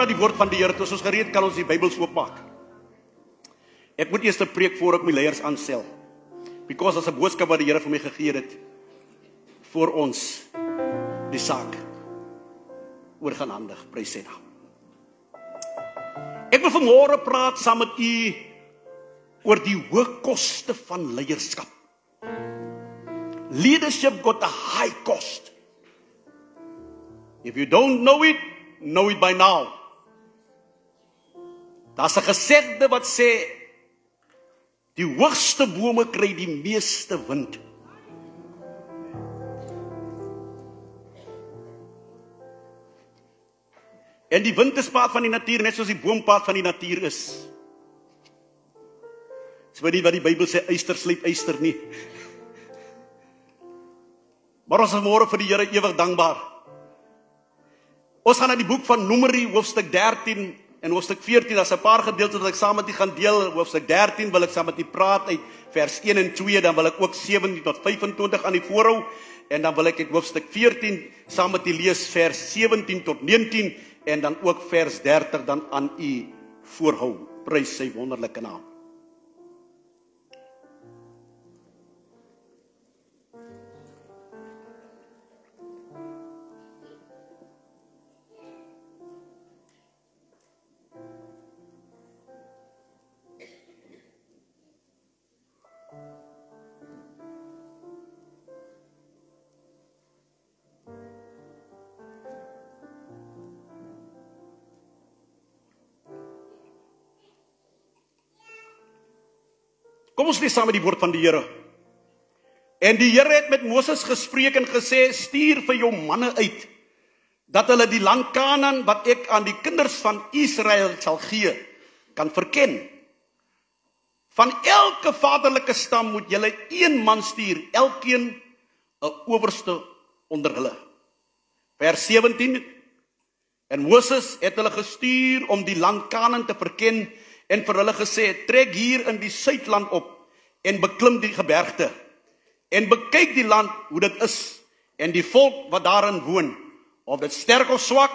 die woord van die Here. As ons gereed kan ons die Bybels oopmaak. Ek moet eers 'n preek voor ek my leiers aanstel. Because as 'n boodskap wat die Here vir my gegee het vir ons die saak oor gaan handig. Prys sy naam. Ek wil vanmôre praat saam met u oor die hoë koste van leierskap. Leadership got a high cost. If you don't know it by now. Daar's 'n gesegde wat sê die hoogste bome kry die meeste wind. En die wind is paad van die natuur, net soos die boom paad van die natuur is. Dis wat die Bybel sê, yster slyp yster nie. Maar ons is môre vir die Here ewig dankbaar. Ons gaan na die boek van Numeri, hoofstuk 13 en hoofstuk 14, daar's 'n paar gedeeltes wat ek saam met u gaan deel. Hoofstuk 13 wil ek saam met u praat uit vers 1 en 2, dan wil ek ook 17 tot 25 aan die voorhou, en dan wil ek hoofstuk 14 saam met u lees vers 17 tot 19, en dan ook vers 30 dan aan u voorhou. Prys sy wonderlike naam. Kom ons lees saam met die woord van die Here. En die Here het met Moses gespreek en gesê, stuur vir jou manne uit, dat hulle die land Kanaan, wat ek aan die kinders van Israel sal gee, kan verken. Van elke vaderlike stam moet julle een man stuur, elkeen 'n owerste onder hulle. Vers 17, en Moses het hulle gestuur om die land Kanaan te verken, en vir hulle gesê, trek hier in die suidland op, en beklim die gebergte, en bekyk die land, hoe dit is, en die volk wat daarin woon, of dit sterk of swak,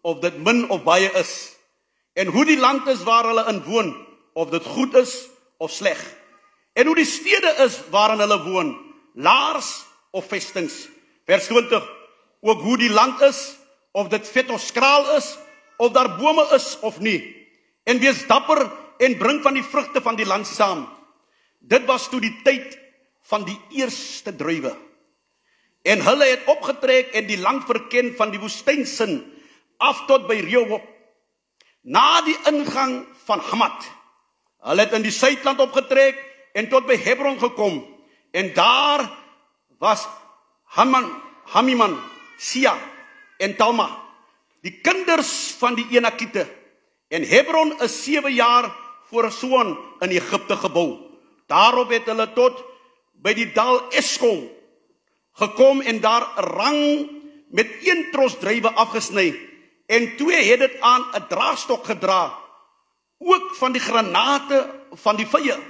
of dit min of baie is, en hoe die land is waar hulle in woon, of dit goed is of sleg, en hoe die stede is waarin hulle woon, laars of vestings. Vers 20, ook hoe die land is, of dit vet of skraal is, of daar bome is of nie, en wees dapper en bring van die vrugte van die land saam. Dit was toe die tyd van die eerste druiwe. En hulle het opgetrek en die land verken van die woestynsin af tot by Rehoboth, na die ingang van Hamat. Hulle het in die suidland opgetrek en tot by Hebron gekom, en daar was Hamiman, Sia en Talma, die kinders van die Enakiete. En Hebron is 7 jaar voor Soan in Egipte gebou. Daarop het hulle tot by die dal Eskol gekom en daar 'n rang met 1 tros druiwe afgesny, en 2 het dit aan 'n draagstok gedra, ook van die granate van die vye.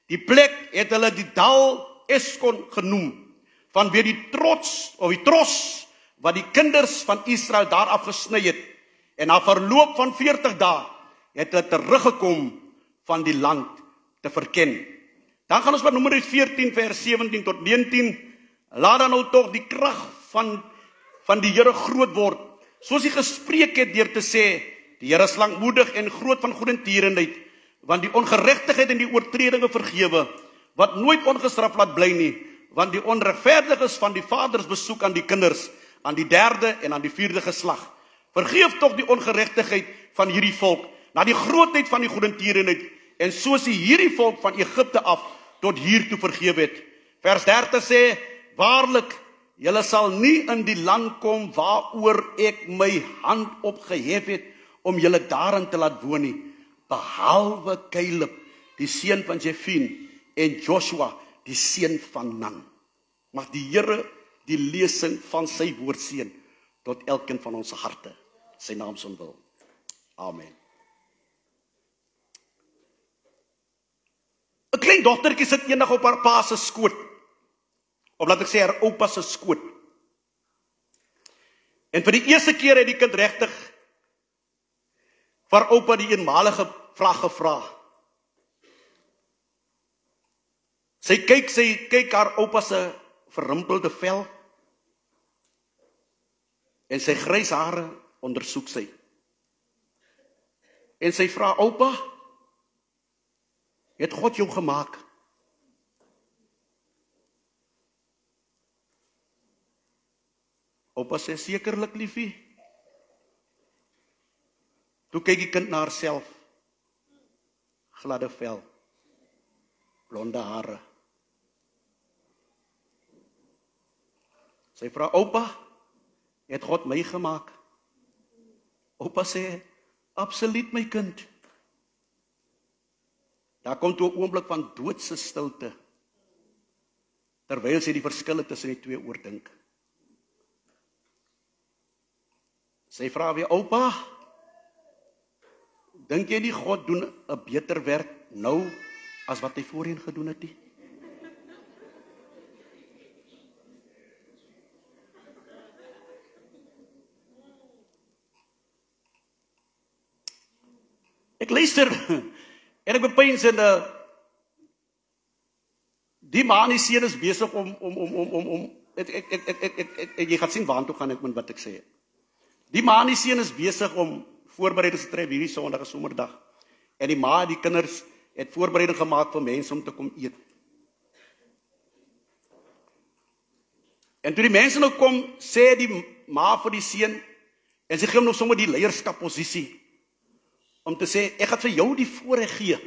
Die plek het hulle die dal Eskol genoem, vanweë die tros wat die kinders van Israel daar afgesny het. En na verloop van 40 dae het hulle teruggekom van die land te verken. Dan gaan ons by Numeri 14 vers 17 tot 19. Laat dan nou tog die krag van die Here groot word, soos hy gespreek het deur te sê, die Here is lankmoedig en groot van goedertierenheid, want die ongeregtigheid en die oortredinge vergewe, wat nooit ongestraf laat bly nie, want die onregverdiges van die vaders besoek aan die kinders, aan die 3de en aan die 4de geslag. Vergeef tog die ongeregtigheid van hierdie volk, na die grootheid van die goedertierenheid, en soos hy hierdie volk van Egipte af tot hier toe vergeef het. Vers 30 sê, waarlik, julle sal nie in die land kom waaroor ek my hand opgehef het, om julle daarin te laat woon nie, behalwe Caleb, die seun van Jefune, en Joshua, die seun van Nun. Mag die Here die lesing van sy woord seën tot elkeen van ons harte. Sy naam se wil. Amen. 'n Klein dogtertjie sit eendag op haar pa se skoot, of laat ek sê haar oupa se skoot. En vir die eerste keer het die kind regtig vir oupa die eenmalige vraag gevra. Sy kyk haar oupa se verrimpelde vel en sy grys hare ondersoek sy. En sy vra, oupa, het God jou gemaak? Oupa sê, sekerlik liefie. Toe kyk die kind na haarself. Gladde vel, blonde hare. Sy vra, oupa, het God my gemaak? Oupa sê, absoluut my kind. Daar kom toe 'n oomblik van doodse stilte, terwyl sy die verskille tussen die twee oordink. Sy vra weer, oupa, dink jy nie God doen 'n beter werk nou as wat hy voorheen gedoen het nie? Ek luister en ek bepeins en die man die seun is besig om jy gaan sien waartoe gaan ek met wat ek sê. Die man die seun is besig om voorbereidings te tref hierdie Sondag en somerdag. En die ma, die kinders het voorbereiding gemaak vir mense om te kom eet. En toe die mense nou kom, sê die ma vir die seun en sy gee hom nog sommer die leierskapposisie om te sê, ek gaan vir jou die voorreg gee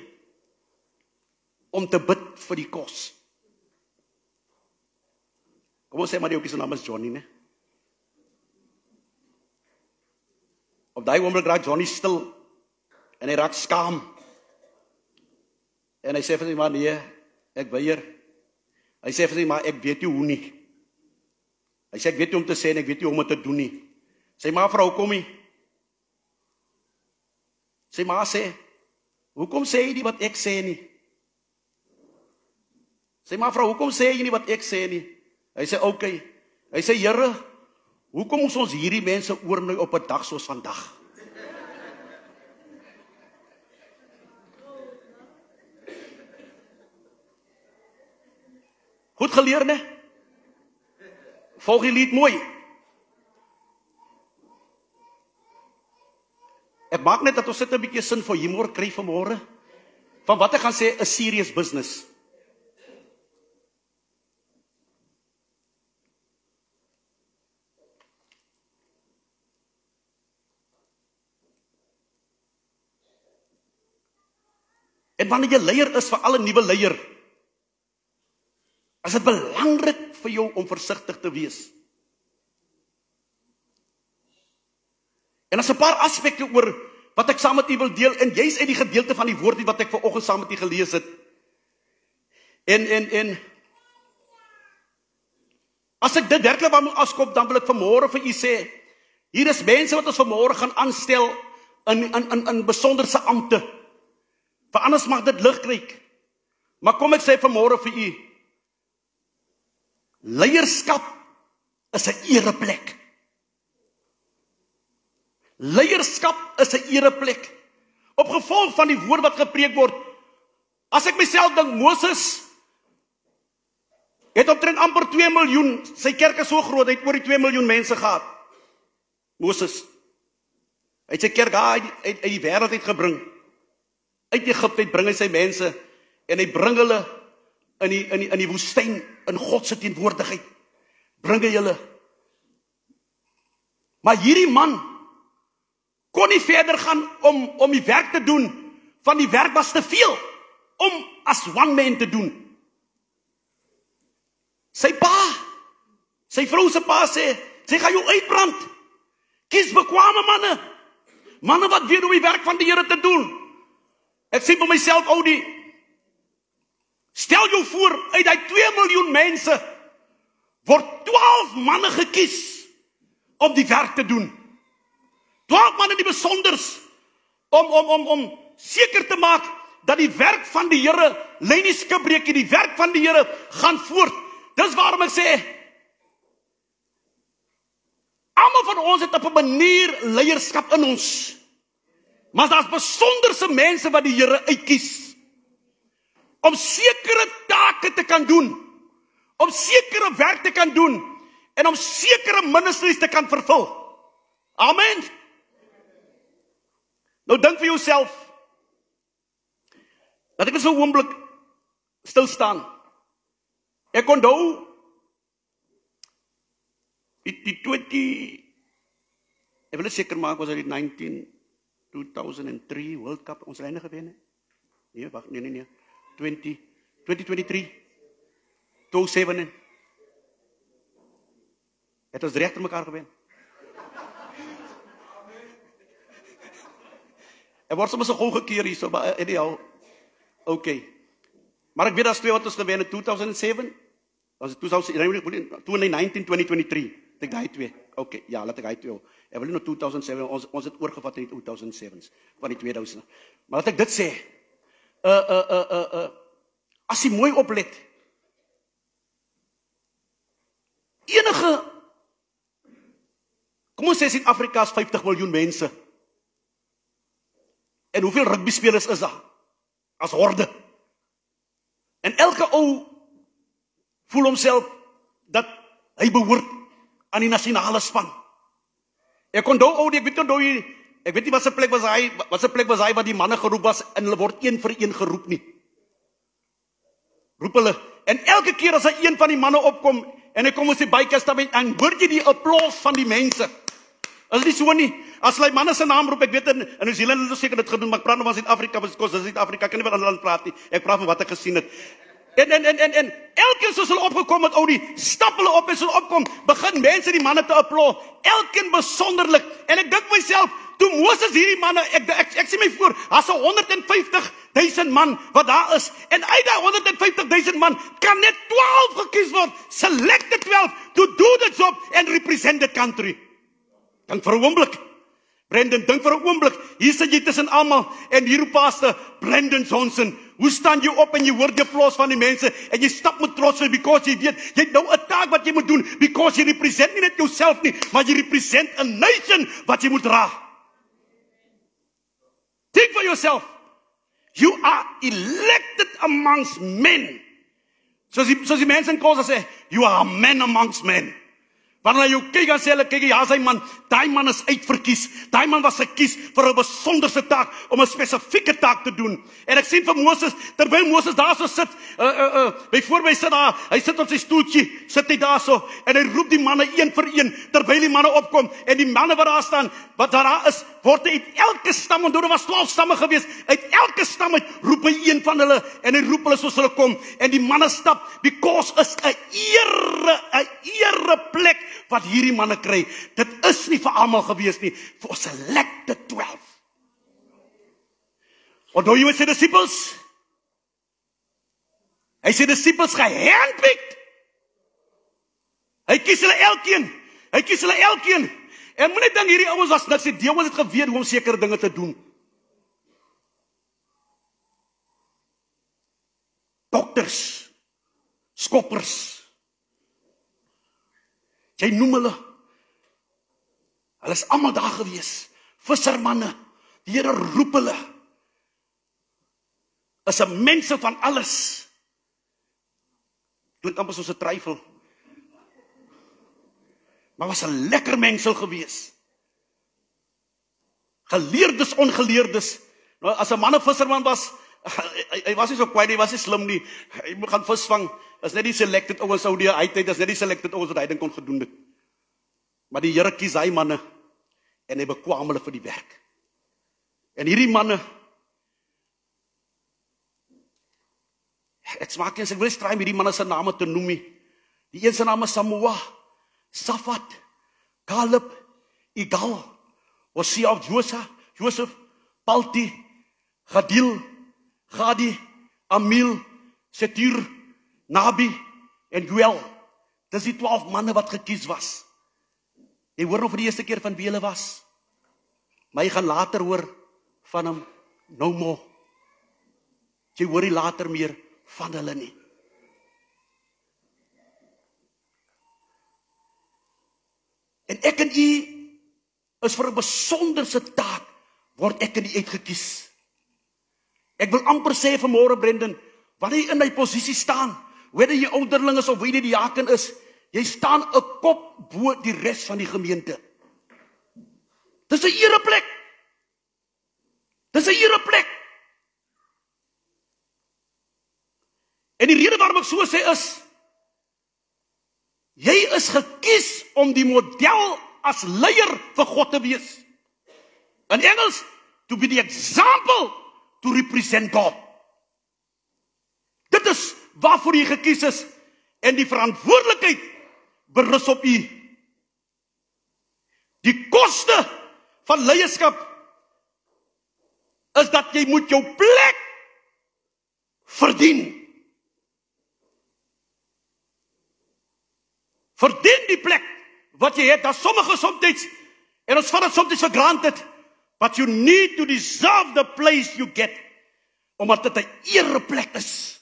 om te bid vir die kos. Kom ons sê maar die oukie se naam is Johnny, ne? Op daai oomblik raak Johnny stil en hy raak skaam. En hy sê vir sy ma, nee, ek weier. Hy sê vir sy ma, ek weet nie hoe nie. Hy sê, ek weet nie om te sê en ek weet nie hoe om het te doen nie. Sy ma vra, hoekom nie? Sy ma sê, hoekom sê jy nie wat ek sê nie? Sy ma vra, hoekom sê jy nie wat ek sê nie? Hy sê, okay. Hy sê, Here, hoekom moes ons hierdie mense oornooi op 'n dag soos vandag? Goed geleer, ne? Volg die lied mooi. Ek maak net dat ons sit 'n bietjie sin vir humor kry vanmôre. Van wat ek gaan sê, 'n serious business. En wanneer jy leier is, vir alle nuwe leier, is dit belangrik vir jou om versigtig te wees. En as 'n paar aspekte oor wat ek saam met u wil deel, en jy's uit die gedeelte van die woord wat ek vanoggend saam met u gelees het. En as ek dit werklik aan moet afskop, dan wil ek vanmôre vir u sê, hier is mense wat ons vanmôre gaan aanstel in besonderse ampte. Vir anders mag dit lig kry. Maar kom ek sê vanmôre vir u, leierskap is 'n ereplek. Leierskap is 'n ereplek. Op gevolg van die woord wat gepreek word. As ek myself dink, Moses het omtrent amper 2 miljoen, sy kerk is so groot, hy het oor die 2 miljoen mense gehad. Moses, hy het sy kerk uit die wêreld uitgebring. Uit Egipte bring hy sy mense en hy bring hulle in die woestyn in God se teenwoordigheid. Bring hy hulle. Maar hierdie man kon nie verder gaan om die werk te doen, van die werk was te veel, om as one man te doen. Sy pa, sy vrou se pa sê, sy gaan jou uitbrand. Kies bekwame manne wat weet hoe die werk van die Here te doen. Ek sê vir myself, oudie, stel jou voor, uit die 2 miljoen mense, word 12 manne gekies, om die werk te doen. 12 manne die besonders, om seker te maak, dat die werk van die Here, lei nie skipbreek, die werk van die Here, gaan voort. Dis waarom ek sê, almal van ons het op 'n manier leierskap in ons. Maar daar's besonderse mense wat die Here uitkies om sekere take te kan doen, om sekere werk te kan doen en om sekere ministries te kan vervul. Amen. Nou dink vir jouself, dat ek so 'n oomblik stil staan. Ek onthou die 20, ek wil net seker maak, was dit 2003 World Cup, ons het gewen, nee, wacht, nee, 2023, 2007, het ons recht mekaar gewen. Er word soms so gou gekeer hier, so, maar anyhow, okay. Maar ek weet as twee wat ons gewen in 2007, was het 2019, 2023, ek daai twee, okay, ja, laat ek daai twee, ek wil nie nou 2007, ons het oorgevat in die 2007s, van die 2000, maar laat ek dit sê, as jy mooi oplet, enige, kom ons sê Suid-Afrika is 50 miljoen mense, en hoeveel rugbyspelers is daar, as horde, en elke ou voel homself, dat hy behoort aan die nasionale span. Ek onthou ou, ek weet nie wat se plek was hy, wat die manne geroep was, en hulle word een vir een geroep nie. Roep hulle, en elke keer as hy een van die manne opkom, en hy kom ons die bykastament, en hoor jy die applaus van die mense. Is nie so nie, as hy manne se naam roep, ek weet in New Zealand het ons seker dit gedoen, maar ek praat nou van Suid-Afrika, want dit is Suid-Afrika, ek kan nie wat ander land praat nie, ek praat van wat ek gesien het. En elkeen soos hulle opgekom het, ou die, stap hulle op en soos hulle opkom, begin mense die manne te applaus, elkeen besonderlik, en ek dink myself, toe Moses hierdie manne, ek sê my voor, as 150.000 man wat daar is, en uit die 150.000 man, kan net 12 gekies word, select the 12, to do the job, and represent the country. Dink vir 'n oomblik, Brendan, dink vir 'n oomblik, hier sit jy tussen almal, en hier roep pastor, Brendan Johnson, hoe staan jy op en jy hoor die applaus van die mense, en jy stap met trots, because jy weet, jy het nou 'n taak wat jy moet doen, because jy represent nie net jouself nie, maar jy represent a nation wat jy moet dra. Think for yourself, you are elected amongst men. Soos die mense in Kosa sê, you are a man amongst men. Wanneer jy kyk en sê hulle, kyk, ja, sy man, daai man is uitverkies, daai man was gekies vir 'n besonderse taak, om 'n spesifieke taak te doen. En ek sien vir Moses, terwyl Moses daar so sit, byvoorbeeld sit daar, hy sit op sy stoeltjie, sit hy daar so, en hy roep die manne een vir een, terwyl die manne opkom, en die manne wat daar staan, wat daar is, word hy uit elke stam, want daar was 12 stamme gewees, uit elke stam uit, roep hy een van hulle, en hy roep hulle soos hulle kom, en die manne stap, because is 'n ere plek, wat hierdie manne kry, dit is nie vir almal gewees nie, for select the 12. Onthou jy met sy disciples? Hy sê disciples gehandpicked. Hy kies hulle elkeen, en moenie dink hierdie ouens was niks, die ouens het geweet hoe om sekere dinge te doen. Dokters, skoppers, jy noem hulle is allemaal daar gewees, vissermanne, die Here roep hulle, is 'n mense van alles, klink amper soos 'n tryfel, maar was 'n lekker mengsel gewees, geleerdes, ongeleerdes, nou, as 'n man 'n visserman was, hy was nie so kwaai, hy was nie slim nie, hy moet gaan vis vang, is net die selected ouens sou die uitheid, is net die selected ouens wat hy dink kon gedoen het. Maar die Here kies hy manne, en hy bekwam hulle vir die werk. En hierdie manne, het smaak eens, ek wil straai met die manne se name te noem nie. Die een se naam is Samoa, Safat, Caleb, Igal, Hosea of Joseph, Palti, Gadil, Gadi, Amil, Setur, Nabi en Joel. Dis die 12 manne wat gekies was. Jy hoor nog vir die eerste keer van wie hulle was. Maar jy gaan later hoor van hom no more. Jy hoor nie later meer van hulle nie. En ek en u is vir 'n besonderse taak word ek nie uitgekies. Ek wil amper sê vanmôre, Brendan, wanneer jy in die posisie staan, whether jy ouderling is of wie die diaken is, jy staan 'n kop bo die res van die gemeente. Dis 'n ereplek. Dis 'n ereplek. En die rede waarom ek so sê is, jy is gekies om die model as leier vir God te wees. In Engels, to be the example to represent God. Dit is waarvoor jy gekies is, en die verantwoordelikheid berus op u. Die koste van leierskap is dat jy moet jou plek verdien. Verdien die plek wat jy het. Daar sommige soms, en ons vat dit soms for granted, but you need to deserve the place you get, omdat dit 'n ereplek is.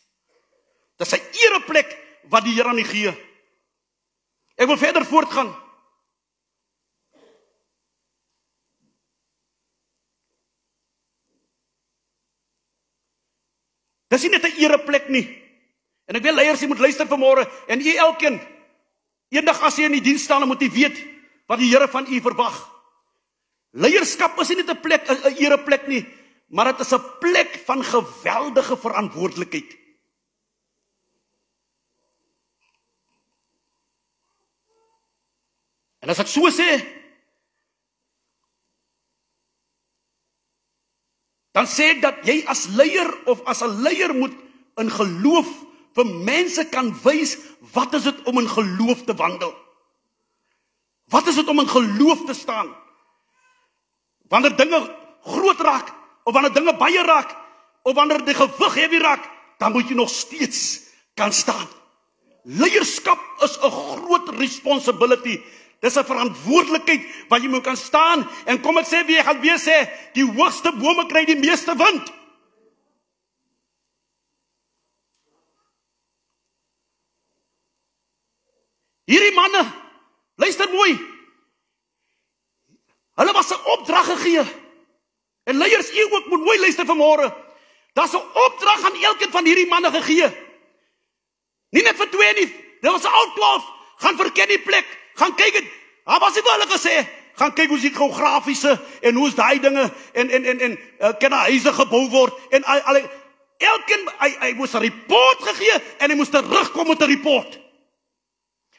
Dit is 'n ereplek wat die Here aan u gee. Ek wil verder voortgaan. Dis nie net 'n ereplek nie. En ek wil leiers, jy moet luister vanmôre, en u elkeen, eendag as jy in die diens staan, dan moet jy weet wat die Here van u verwag. Leierskap is nie net 'n plek, 'n ereplek nie, maar dit is 'n plek van geweldige verantwoordelikheid. En as ek so sê, dan sê ek dat jy as leier of as 'n leier moet in geloof vir mense kan wys wat is dit om in geloof te wandel. Wat is dit om in geloof te staan? Wanneer dinge groot raak, of wanneer dinge baie raak, of wanneer die gewig heavy raak, dan moet jy nog steeds kan staan. Leierskap is 'n groot responsibility. Dis 'n verantwoordelikheid waar jy moet kan staan, en kom ek sê, wie gaan weer sê, die hoogste bome kry die meeste wind. Hierdie manne, luister mooi, hulle was 'n opdrag gegee, en leiers, jy ook moet mooi luister vanmôre, daar's 'n opdrag aan elkeen van hierdie manne gegee, nie net vir 2 nie, dit was al 12, gaan verken die plek, gaan kyk het, was dit hulle gesê, gaan kyk hoe is die geografiese, en hoe is die dinge, en kan daar huise gebou word, en elkeen, hy moes 'n report gegee, en hy moes terugkom met 'n report,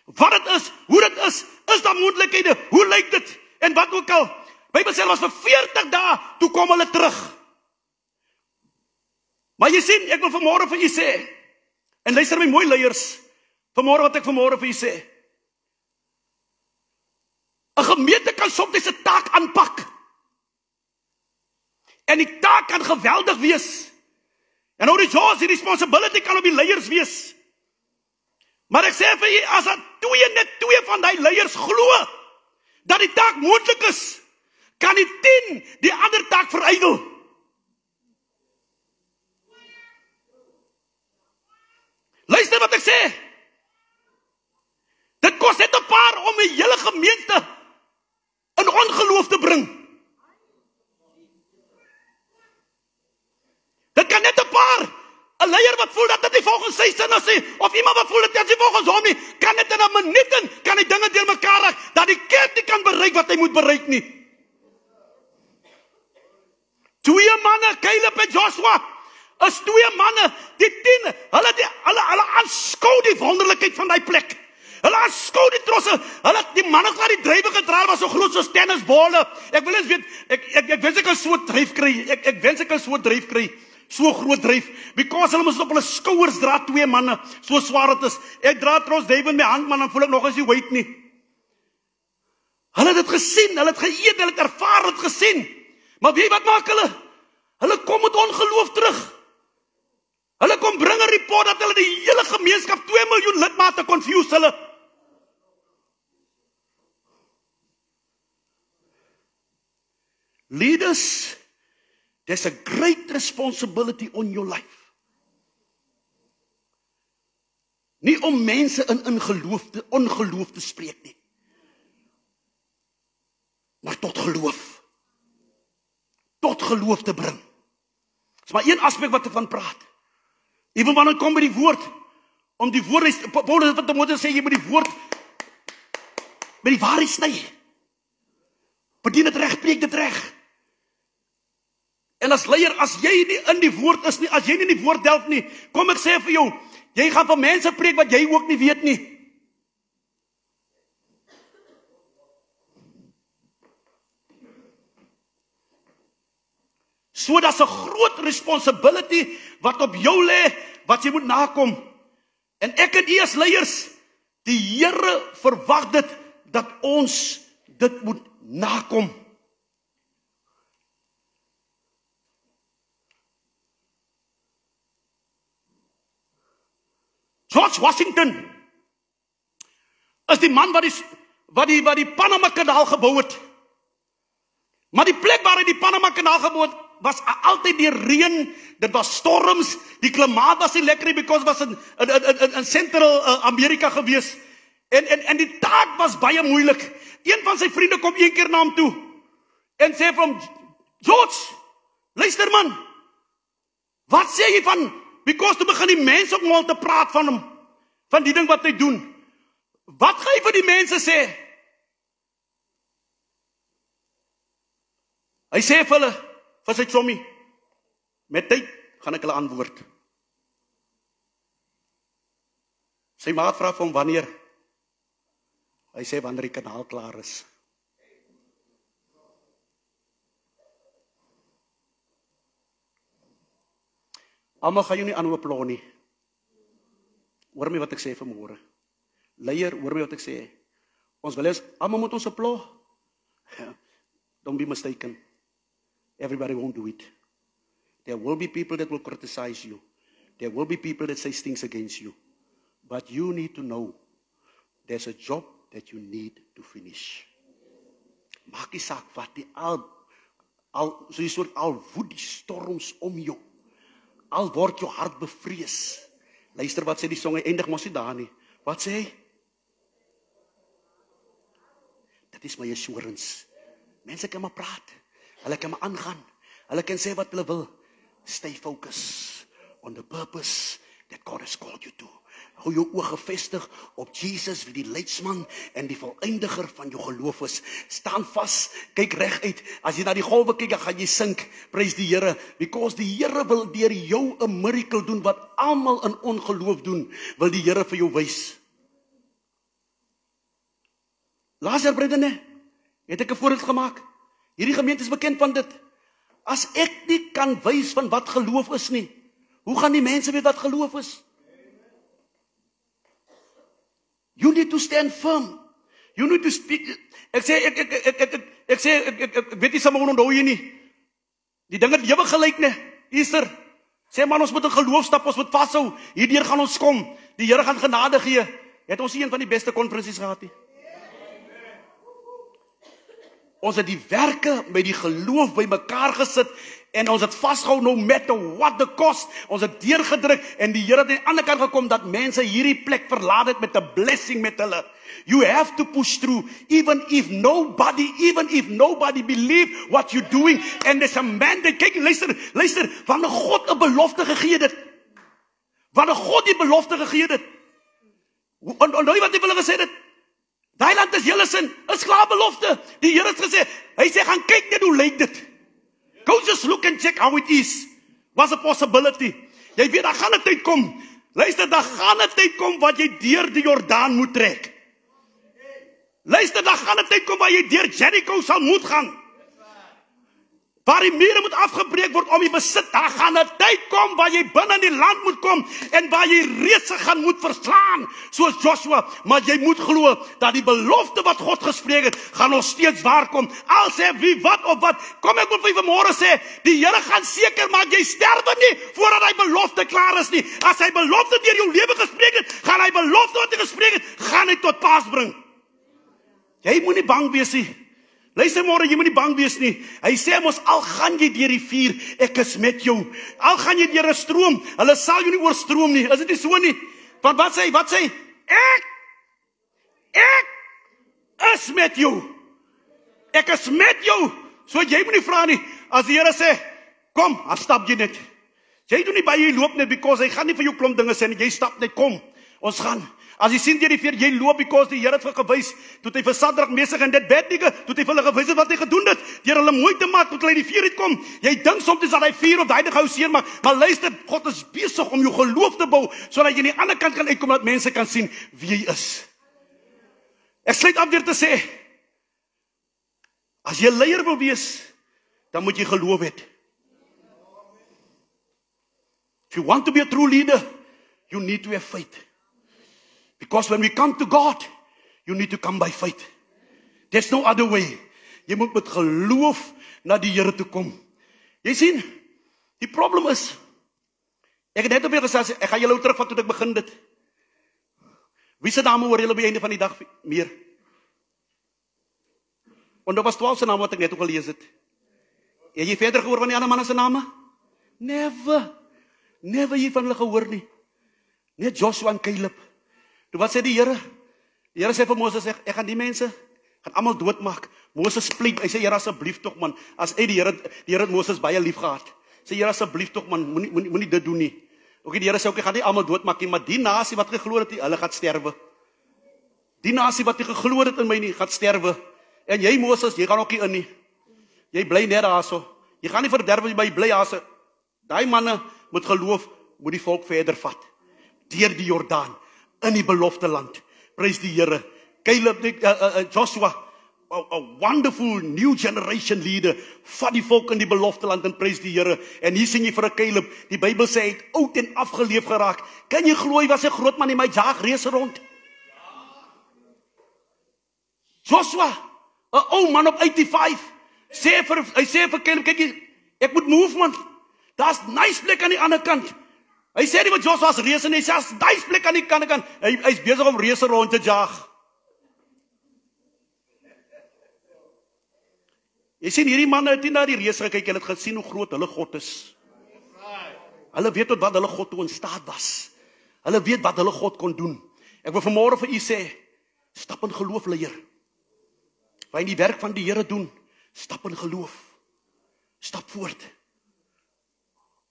wat het is, hoe dit is daar moontlikhede, hoe lyk dit, en wat ook al, Bybel sê was vir 40 dae, toe kom hulle terug, maar jy sien, ek wil vanmôre vir u sê, en luister my mooi leiers, vanmôre wat ek vanmôre vir u sê, 'n gemeente kan soms 'n taak aanpak, en die taak kan geweldig wees, en nou die responsibility kan op die leiers wees, maar ek sê vir jy, as net twee van die leiers glo, dat die taak moontlik is, kan die 10 die ander taak verydel. Luister wat ek sê, dit kos net 'n paar om die hele gemeente in ongeloof te bring. Dit kan net 'n paar, 'n leier wat voel dat dit nie volgens sy sin is nie, of iemand wat voel dat dit nie volgens hom nie, kan net in 'n minuut kan die dinge deur mekaar raak, dat die kerk nie kan bereik wat hy moet bereik nie. 2 manne, Caleb en Joshua, is 2 manne, die 10, hulle aanskou die wonderlikheid van die plek. Hulle aanskou die trosse, die manne wat die drywe gedra was so groot soos tennisbolle. Ek wil eens weet, ek wens ek kan so dryf kry, ek wens ek kan so dryf kry, so groot dryf, because hulle moes op hulle skouers dra, 2 manne, so swaar het is. Ek dra trots David in my hand, man, dan voel ek nog as die weight nie. Hulle het dit gesien, hulle het geëet, hulle het ervaar, het gesien. Maar weet wat maak hulle? Hulle kom met ongeloof terug. Hulle kom bring 'n report dat hulle die hele gemeenskap 2 miljoen lidmate confuse hulle. Leaders, there's a great responsibility on your life. Nie om mense in ongeloof te spreek nie, maar tot geloof. geloof te bring. Dis maar een aspek wat ek van praat. Ewen wanneer het kom by die woord, om die woord, Paulus wat Timoteus sê, jy moet die woord met die waarheid sny. Bedien dit reg, preek dit reg. En as leier, as jy nie in die woord is nie, as jy nie in die woord delf nie, kom ek sê vir jou, jy gaan vir mense preek wat jy ook nie weet nie. So dat's 'n groot responsibility wat op jou lê, wat jy moet nakom. En ek en u as leiers, die Here verwag dit, dat ons dit moet nakom. George Washington is die man wat die Panama Kanaal gebou het. Maar die plek waar hy die Panama Kanaal gebou het, was altyd die reën, dit was storms, die klimaat was nie lekker nie, because was in Central Amerika gewees. En die taak was baie moeilik. Een van sy vriende kom een keer na hom toe en sê vir hom, George, luister man, wat sê jy van, because toe begin die mense op hom te praat van hom, van die ding wat hy doen. Wat gaan jy vir die mense sê? Hy sê vir hulle, vir sy sommie, met tyd gaan ek hulle antwoord. Sy maat vra vir hom wanneer? Hy sê wanneer die kanaal klaar is. Almal gaan jou nie aanhoop nie. Hoor my wat ek sê vanmôre. Leier, hoor my wat ek sê. Ons wil almal moet ons applaud. Don't be mistaken. Everybody won't do it. There will be people that will criticize you. There will be people that say things against you. But you need to know there's a job that you need to finish. Maak nie saak wat die al woed die storms om jou. Al word jou hart bevrees. Luister wat sê die song, hy eindig mos nie daar nie. Wat sê hy? Dit is my assurance. Mense kan maar praat. Hulle kan maar aangaan. Hulle kan sê wat hulle wil. Stay focused on the purpose that God has called you to. Hou jou oog gefestig op Jesus, wie die leidsman en die voleindiger van jou geloof is. Staan vas, kyk reguit. As jy na die golwe kyk, dan gaan jy sink. Prys die Here, because die Here wil deur jou 'n miracle doen wat almal in ongeloof doen. Wil die Here vir jou wys. Laas jaar Bredene, het ek 'n voorbeeld gemaak. Hierdie gemeente is bekend van dit. As ek nie kan wys van wat geloof is nie, hoe gaan die mense weet wat geloof is? You need to stand firm. You need to speak. Ek weet nie sommer onthou jy nie. Die ding het ewig gelyk, ne? Easter. Sê man, ons moet 'n geloof stap, ons moet vashou. Hierdeur gaan ons kom. Die Here gaan genade gee. Het ons nie een van die beste konferensies gehad nie? Ons het die werke met die geloof by mekaar gesit en ons het vasgehou no matter what the cost. Ons het deurgedruk en die Here het aan die ander kant gekom dat mense hierdie plek verlaat het met 'n blessing met hulle. You have to push through even if nobody believe what you're doing, and there's a mandate. Kyk, luister, wanneer God 'n belofte gegee het. Wanneer God die belofte gegee het. Onthou wat die wil gesê het? Daai land is julle sin, is klaar belofte. Die Here het gesê, hy sê gaan kyk net hoe lyk dit. Go just look and check how it is. Was a possibility. Jy weet, daar gaan 'n tyd kom. Luister, daar gaan 'n tyd kom wat jy deur die Jordaan moet trek. Luister, daar gaan 'n tyd kom waar jy deur Jericho sal moet gaan. Waar die mure moet afgebreek word om jy besit. Daar gaan 'n tyd kom waar jy binne in die land moet kom en waar jy reëse gaan moet verslaan, soos Joshua. Maar jy moet glo dat die belofte wat God gespreek het, gaan nog steeds waar kom. Al sê wie wat of wat, kom ek moet vir vanmôre sê, die Here gaan seker maak jy sterwe nie voordat hy belofte klaar is nie. As hy belofte deur jou lewe gespreek het, gaan hy belofte wat hy gespreek het, gaan hy tot pas bring. Jy moet nie bang wees nie. Luister môre, jy moet nie bang wees nie. Hy sê mos, al gaan jy deur die vuur, ek is met jou. Al gaan jy deur 'n stroom, hulle sal jou nie oorstroom nie. Is dit nie so nie? Want wat sê hy? Ek is met jou. Ek is met jou So jy moet nie vra nie, as die Here sê, kom, dan stap jy net. Jy doen nie by jy loop net, because hy gaan nie vir jou klomp dinge sê nie, jy stap net, kom, ons gaan. As jy sien deur die veer, jy loop, because die Here het vir gewys, toe hy vir Sadrak, Mesach en dit Abednego, toe hy vir hulle gewys wat hy gedoen het, deur hulle mooi te maak, toe hulle die vuur uitkom. Jy dink soms dat hy vuur op die heilige hou seer maak, maar luister, God is besig om jou geloof te bou, sodat jy aan die ander kant kan uitkom, dat mense kan sien wie jy is. Ek sluit af deur te sê, as jy leier wil wees, dan moet jy geloof hê. If you want to be a true leader, you need to have faith. Because when we come to God, you need to come by faith. There's no other way. Jy moet met geloof na die Here toe kom. Jy sien, die probleem is, ek het net op julle gesê, ek gaan julle terugvat toe ek begin dit. Wie se name hoor julle by die einde van die dag meer? Want daar was 12 se name wat ek net ook gelees het. Het jy verder gehoor van die ander manne se name? Never. Never jy van hulle gehoor nie. Net Joshua en Caleb. Toe wat sê die Here? Die Here sê vir Moses, ek gaan die mense, gaan almal doodmaak. Moses plead, hy sê, Here asseblief tog man, as die Here het Moses baie lief gehad. Sê, Here asseblief tog man, moenie dit doen nie. Okay, die Here sê, okay, gaan nie almal doodmaak nie, maar die nasie wat geglo het, hulle gaan sterwe. Die nasie wat geglo het in my nie, gaan sterwe. En jy Moses, jy gaan ook nie in nie. Jy bly net daarso. Jy gaan nie verderf nie, maar jy bly daarso. Daai manne met geloof moet die volk verder vat. Deur die Jordaan, in die belofte land. Prys die Here. Caleb, Joshua, a wonderful new generation leader, vat die volk in die belofte land en prys die Here. En hier sien jy vir 'n Caleb, die Bybel sê hy het oud en afgeleef geraak. Kan jy glo hy was 'n groot man en hy jaag reëse rond? Joshua, 'n ou man op 85, hy sê vir Caleb, kyk jy, ek moet move man. Daar's nice plek aan die ander kant. Hy sê nie wat Joshua as reëse nie, hy sê as nice plek aan die ander kant. Hy's besig om reëse rond te jaag. Jy sien hierdie manne het nie na die reëse gekyk en het gesien hoe groot hulle God is. Hulle weet tot wat hulle God toe in staat was. Hulle weet wat hulle God kon doen. Ek wil vanmôre vir u sê, stap in geloof, leier. Waar jy die werk van die Here doen, stap in geloof. Stap voort.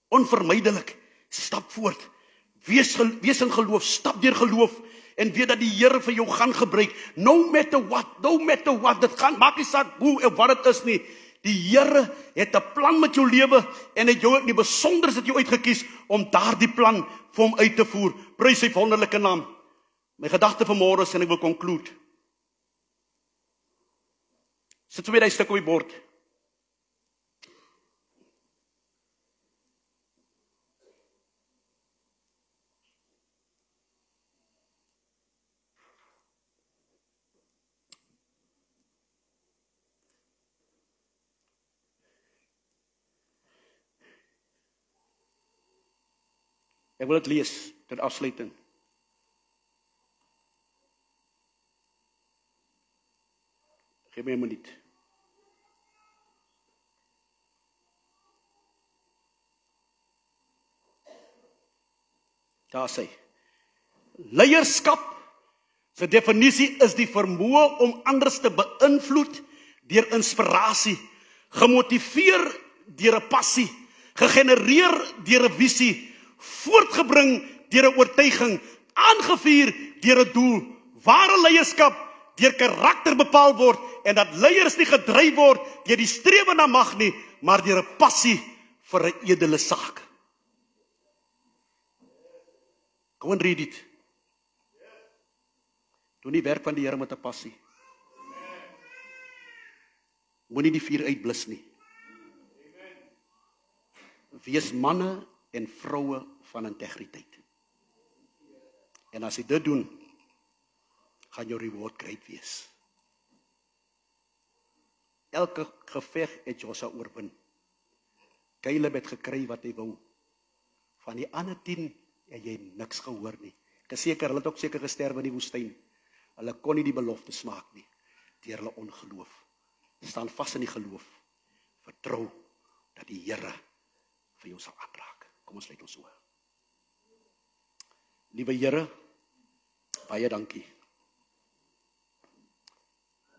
Onvermydelik, stap voort. Wees in geloof, stap deur geloof en weet dat die Here vir jou gaan gebruik. No matter what, dit gaan maak nie saak hoe en wat dit is nie. Die Here het 'n plan met jou lewe en het jou in die besonderheid het jou uitgekies om daardie plan vir hom uit te voer. Prys sy wonderlike naam. My gedagte vanmôre is en ek wil conclude. Sit weer daai stuk op die bord. Ek wil dit lees ter afsluiting. Geef my 'n minuut. Daar sê, leierskap se definisie is die vermoë om ander te beïnvloed deur inspirasie, gemotiveer deur 'n passie, gegenereer deur 'n visie, voortgebring deur 'n oortuiging, aangevuur deur 'n doel. Ware leierskap deur karakter bepaal word en dat leiers nie gedryf word deur die strewe na mag nie, maar deur 'n passie vir 'n edele saak. Go and read it. Doen die werk van die Here met 'n passie. Moenie die vuur uitblus nie. Wees manne en vroue van integriteit. En as jy dit doen, gaan jou reward groot wees. Elke geveg het Joshua oorwin. Caleb het gekry wat hy wou. Van die ander 10 het jy niks gehoor nie. Ek is seker, hulle het ook seker gesterwe in die woestyn. Hulle kon nie die belofte smaak nie, deur hulle ongeloof. Staan vas in die geloof. Vertrou dat die Here vir jou sal aanraak. Kom ons sluit ons oë. Liewe Here, baie dankie.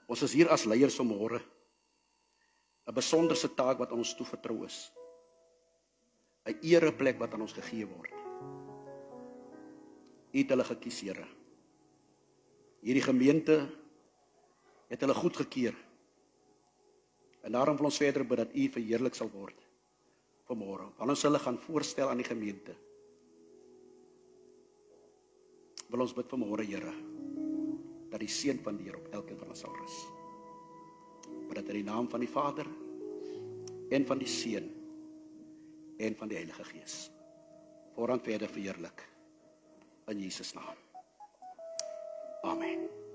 Ons is hier as leiers vanmôre. 'n besonderse taak wat aan ons toevertrou is. 'n ereplek wat aan ons gegee word. U het hulle gekies, Here. Hierdie gemeente het hulle goedgekeur. En daarom wil ons verder bid dat U verheerlik sal word vanmôre. Want ons hulle gaan voorstel aan die gemeente. Wil ons bid vanmôre, Here, dat die seën van die Here op elkeen van ons sal rus. Maar dat in die naam van die Vader en van die Seun en van die Heilige Gees vooraan verder verheerlik in Jesus naam. Amen.